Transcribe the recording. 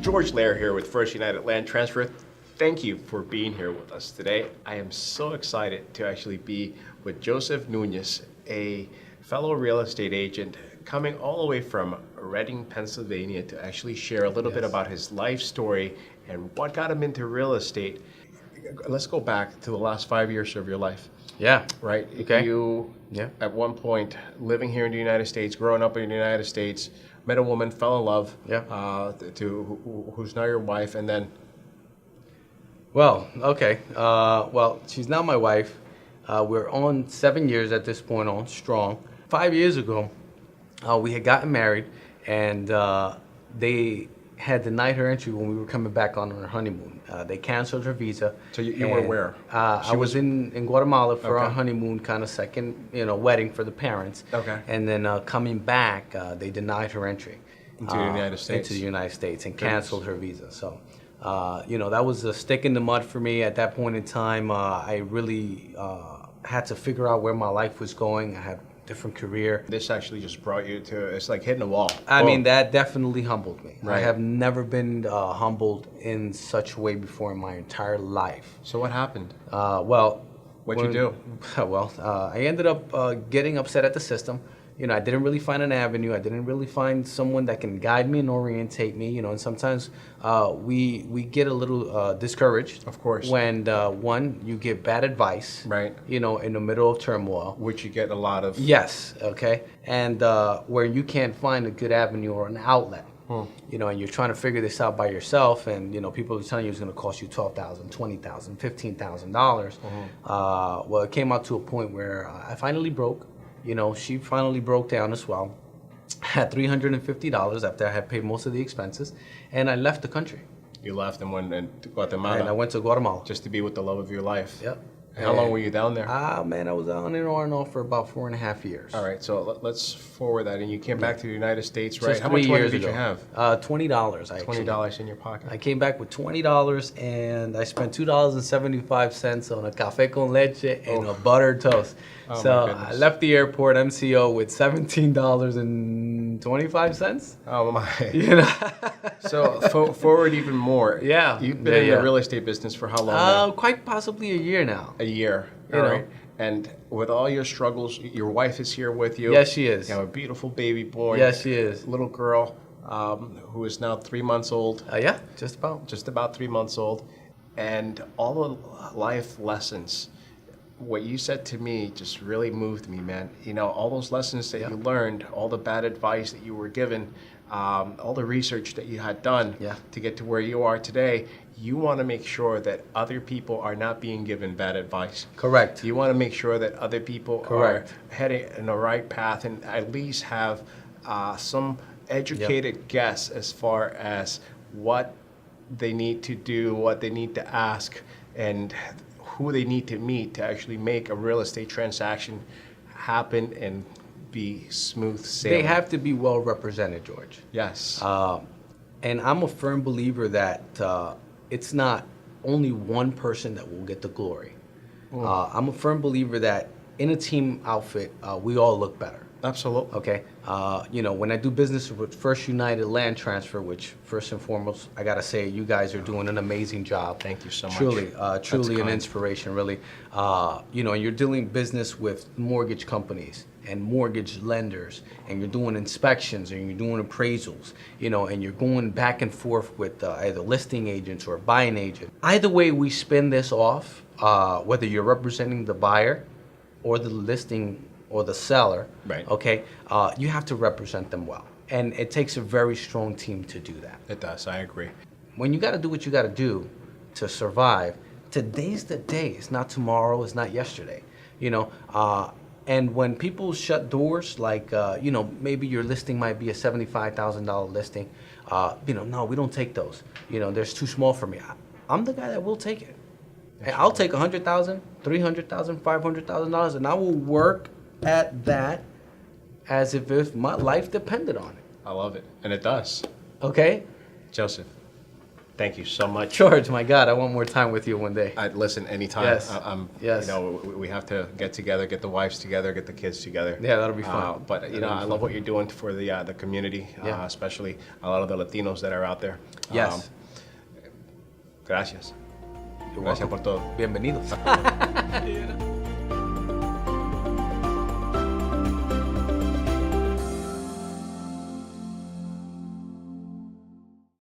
George Lair here with First United Land Transfer. Thank you for being here with us today. I am so excited to actually be with Joseph Nunez, a fellow real estate agent coming all the way from Reading, Pennsylvania, to actually share a little bit about his life story and what got him into real estate. Let's go back to the last 5 years of your life. Yeah. Right? Okay. You, at one point, living here in the United States, growing up in the United States, met a woman, fell in love, who's now your wife, and then... Well, okay. Well, she's now my wife. We're on 7 years at this point, on strong. 5 years ago, we had gotten married, and they had denied her entry when we were coming back on our honeymoon. They canceled her visa. So you were where? I was in Guatemala for our honeymoon, kind of second, wedding for the parents. Okay. And then coming back, they denied her entry into the United States. Into the United States and canceled her visa. So, that was a stick in the mud for me at that point in time. I really had to figure out where my life was going. I had different career. This actually just brought you to, it's like hitting a wall. I mean, that definitely humbled me. Right. I have never been humbled in such a way before in my entire life. So what happened? What'd you do? Well, I ended up getting upset at the system. I didn't really find an avenue. I didn't really find someone that can guide me and orientate me. And sometimes we get a little discouraged. Of course. When one, you get bad advice. Right. In the middle of turmoil. Which you get a lot of. Yes. Okay. And where you can't find a good avenue or an outlet. And you're trying to figure this out by yourself, and people are telling you it's going to cost you $12,000, $20,000, $15,000. Well, it came out to a point where I finally broke. She finally broke down as well. Had $350 after I had paid most of the expenses, and I left the country. You left and went to Guatemala. And I went to Guatemala. Just to be with the love of your life. Yep. How long were you down there? Man, I was down in R&O for about 4.5 years. All right, so let's forward that. And you came back to the United States, right? Just How much 3 money years did ago. you have? $20. $20 in your pocket. I came back with $20, and I spent $2.75 on a café con leche and a buttered toast. Oh, so my goodness. I left the airport MCO with $17.25. Oh my! So forward even more. Yeah. You've been in the real estate business for how long now? Quite possibly a year now. A year. All right. And with all your struggles, your wife is here with you. Yes, she is. You have a beautiful baby boy. Yes, she is. Little girl, who is now 3 months old. Yeah, just about. Just about 3 months old. And all the life lessons. What you said to me just really moved me, man. All those lessons that you learned, all the bad advice that you were given, all the research that you had done to get to where you are today, you want to make sure that other people are not being given bad advice. Correct. You want to make sure that other people are heading in the right path and at least have some educated guess as far as what they need to do, what they need to ask, and who they need to meet to actually make a real estate transaction happen and be smooth sailing. They have to be well represented, George. Yes. And I'm a firm believer that it's not only one person that will get the glory. I'm a firm believer that in a team outfit, we all look better. Absolutely. Okay. When I do business with First United Land Transfer, which first and foremost, I gotta say, you guys are doing an amazing job. Thank you so much. Truly an inspiration, really. You're doing business with mortgage companies and mortgage lenders, and you're doing inspections and you're doing appraisals, and you're going back and forth with either listing agents or buying agents. Either way we spin this off, whether you're representing the buyer or the listing or the seller, right? Okay, you have to represent them well, and it takes a very strong team to do that. It does. I agree. When you got to do what you got to do to survive, today's the day. It's not tomorrow. It's not yesterday. And when people shut doors, like maybe your listing might be a $75,000 listing. No, we don't take those. There's too small for me. I'm the guy that will take it. And I'll take $100,000, $300,000, $500,000, and I will work at that as if my life depended on it. I love it, and it does. Okay? Joseph, Thank you so much. George, my God, I want more time with you one day. Listen, anytime. Yes. Yes. You know, we have to get together, get the wives together, get the kids together. Yeah, that'll be fun. But you know, I love what you're doing for the community, Yeah. especially a lot of the Latinos that are out there. Yes. Gracias. You're Gracias welcome. por todo. Bienvenidos.